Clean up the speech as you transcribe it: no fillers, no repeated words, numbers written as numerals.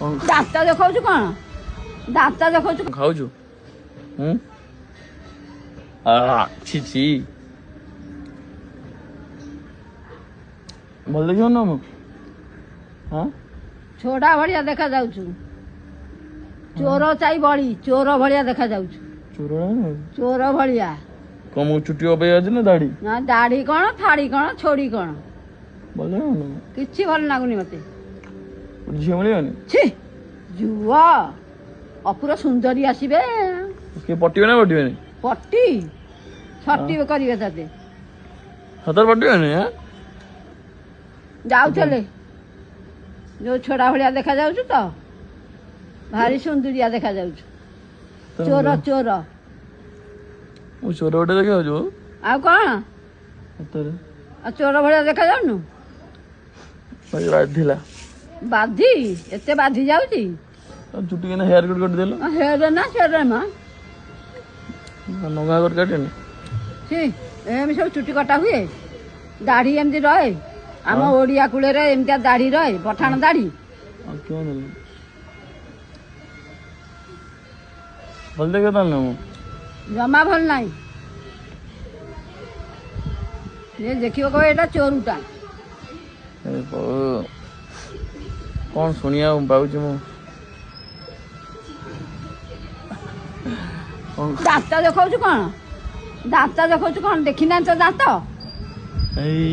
ଦାନ୍ତ ଦେଖାଉଛୁ କଣ? ଦାନ୍ତ ଦେଖାଉଛୁ ଖାଉଛୁ? ଛି ଛି ଭଲ ଦେଖିବ ନା ମୁଁ ଛୋଟା ଭଳିଆ ଦେଖା ଯାଉଛୁ। ଚୋର ଚାଇ ବଳି ଚୋର ଭଳିଆ ଦେଖା ଯାଉଛୁ। ଚୋର ଭଳିଆ। କଣ ମୁଁ ଚୁଟି ଅପେଇ ଅଛି ନା ଦାଢି? ନା ଦାଢି କଣ ଥାଡି କଣ ଛୋଡି କଣ ଭଲ କିଛି ଭଲ ଲାଗୁନି ମତେ। ଝିଅ ମିଳିବନି? ଛି ଯୁଅ ଅପୁର ସୁନ୍ଦରୀ ଆସିବେ। କିଏ ପଟିବେ ନା ପଟିବେନି? ପଟି ଛଟି କରିବେ ତତେ। ସତରେ ପଟିବେନି? ଯାଉଥିଲେ ଯୋଉ ଛୋଟା ଭଳିଆ ଦେଖା ଯାଉଛୁ ତ ଭାରି ସୁନ୍ଦରିଆ ଦେଖା ଯାଉଛୁ। ଚୋର ଚୋର। ମୁଁ ଚୋର ଗୋଟେ ଦେଖା ଯାଉଛୁ? ଆଉ କଣ ସତରେ? ଆଉ ଚୋର ଭଳିଆ ଦେଖା ଯାଉନୁ? ବାଧିଲା। ବାଧି ଏତେ ବାଧି ଯାଉଛି? ଚୁଟି କେନା ହେୟାର କଟ୍ କରିଦେଲ? ହେୟାର ନା ସେୟାର ମା ନଙ୍ଗା କରି କାଟେନି? ଛି ଏମିତି ସବୁ ଚୁଟି କଟା ହୁଏ? ଦାଢି ଏମିତି ରହେ? ଆମ ଓଡିଆ କୂଳରେ ଏମିତିଆ ଦାଢି ରହେ? ପଠାଣ ଦାଢି। ଭଲ ଦେଖ ତାହେଲେ ମୁଁ ଜମା ଭଲ ନାହିଁ। ଦେଖିବ କହ ଏଇଟା ଚୋରୁଟା। କଣ ଶୁଣିବାକୁ ପାଉଛି ମୁଁ? ଦାନ୍ତ ଦେଖାଉଛୁ କଣ? ଦାନ୍ତ ଦେଖାଉଛୁ କଣ? ଦେଖିନାହାନ୍ତି ତ ଦାନ୍ତ? ଏଇ